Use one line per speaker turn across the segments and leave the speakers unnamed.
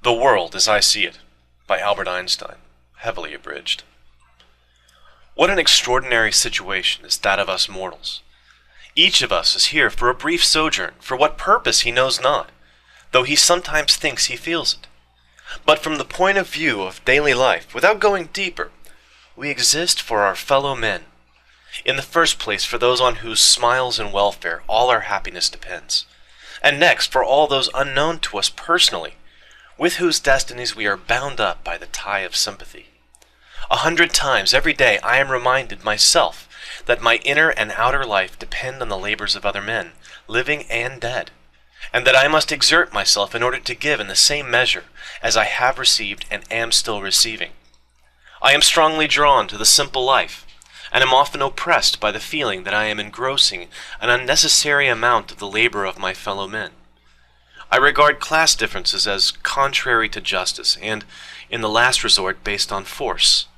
The World as I See It, by Albert Einstein, heavily abridged. What an extraordinary situation is that of us mortals. Each of us is here for a brief sojourn, for what purpose he knows not, though he sometimes thinks he feels it. But from the point of view of daily life, without going deeper, we exist for our fellow men. In the first place, for those on whose smiles and welfare all our happiness depends. And next, for all those unknown to us personally, with whose destinies we are bound up by the tie of sympathy. 100 times every day I am reminded myself that my inner and outer life depend on the labors of other men, living and dead, and that I must exert myself in order to give in the same measure as I have received and am still receiving. I am strongly drawn to the simple life, and am often oppressed by the feeling that I am engrossing an unnecessary amount of the labor of my fellow men. I regard class differences as contrary to justice and, in the last resort, based on force.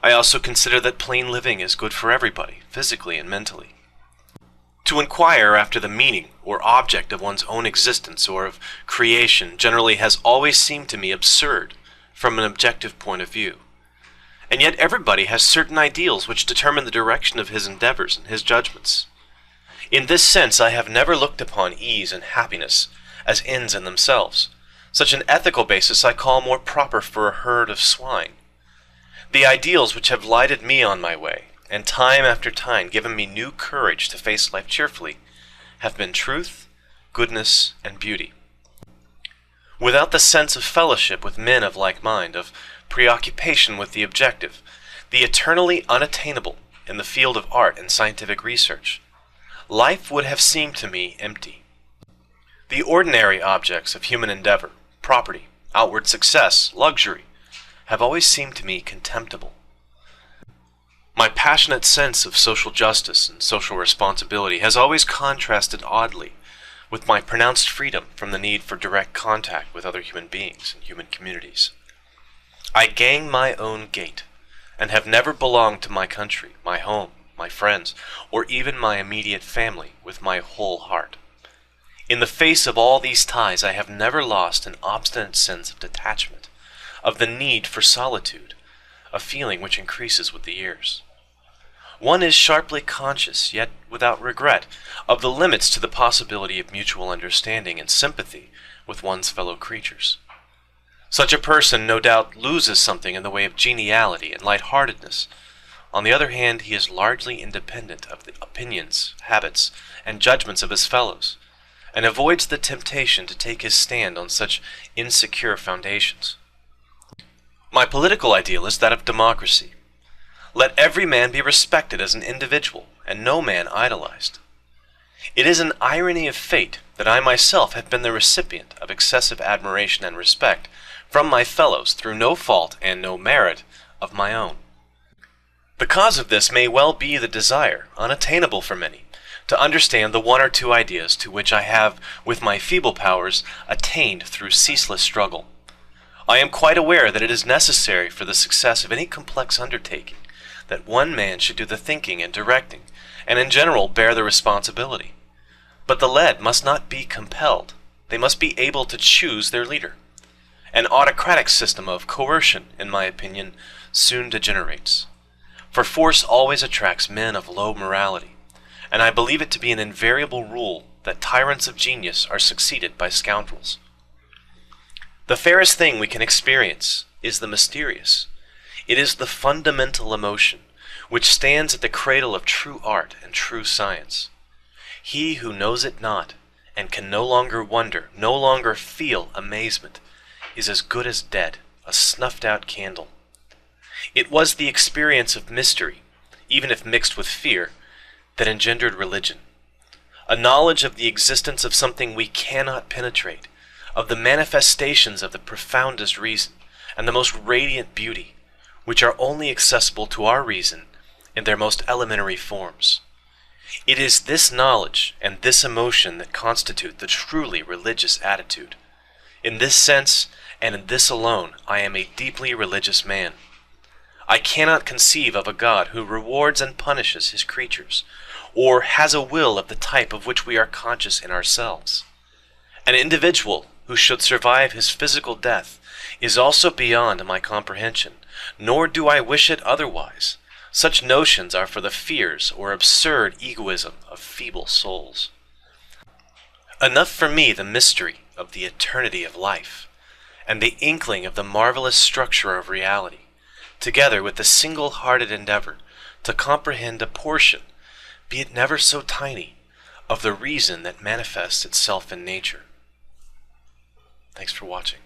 I also consider that plain living is good for everybody, physically and mentally. To inquire after the meaning or object of one's own existence or of creation generally has always seemed to me absurd from an objective point of view. And yet everybody has certain ideals which determine the direction of his endeavors and his judgments. In this sense I have never looked upon ease and happiness as ends in themselves. Such an ethical basis I call more proper for a herd of swine. The ideals which have lighted me on my way, and time after time given me new courage to face life cheerfully, have been truth, goodness, and beauty. Without the sense of fellowship with men of like mind, of preoccupation with the objective, the eternally unattainable in the field of art and scientific research, life would have seemed to me empty. The ordinary objects of human endeavor, property, outward success, luxury, have always seemed to me contemptible. My passionate sense of social justice and social responsibility has always contrasted oddly with my pronounced freedom from the need for direct contact with other human beings and human communities. I gang my own gait, and have never belonged to my country, my home, my friends, or even my immediate family with my whole heart. In the face of all these ties, I have never lost an obstinate sense of detachment, of the need for solitude, a feeling which increases with the years. One is sharply conscious, yet without regret, of the limits to the possibility of mutual understanding and sympathy with one's fellow creatures. Such a person no doubt loses something in the way of geniality and light-heartedness. On the other hand, he is largely independent of the opinions, habits, and judgments of his fellows, and avoids the temptation to take his stand on such insecure foundations. My political ideal is that of democracy. Let every man be respected as an individual, and no man idolized. It is an irony of fate that I myself have been the recipient of excessive admiration and respect from my fellows through no fault and no merit of my own. The cause of this may well be the desire, unattainable for many, to understand the one or two ideas to which I have, with my feeble powers, attained through ceaseless struggle. I am quite aware that it is necessary for the success of any complex undertaking that one man should do the thinking and directing, and in general bear the responsibility. But the led must not be compelled. They must be able to choose their leader. An autocratic system of coercion, in my opinion, soon degenerates. For force always attracts men of low morality, and I believe it to be an invariable rule that tyrants of genius are succeeded by scoundrels. The fairest thing we can experience is the mysterious. It is the fundamental emotion which stands at the cradle of true art and true science. He who knows it not, and can no longer wonder, no longer feel amazement, is as good as dead, a snuffed-out candle. It was the experience of mystery, even if mixed with fear, that engendered religion. A knowledge of the existence of something we cannot penetrate, of the manifestations of the profoundest reason and the most radiant beauty, which are only accessible to our reason in their most elementary forms. It is this knowledge and this emotion that constitute the truly religious attitude. In this sense, and in this alone, I am a deeply religious man. I cannot conceive of a God who rewards and punishes his creatures, or has a will of the type of which we are conscious in ourselves. An individual who should survive his physical death, is also beyond my comprehension, nor do I wish it otherwise. Such notions are for the fears or absurd egoism of feeble souls. Enough for me the mystery of the eternity of life, and the inkling of the marvelous structure of reality, together with the single-hearted endeavor to comprehend a portion, be it never so tiny, of the reason that manifests itself in nature. Thanks for watching.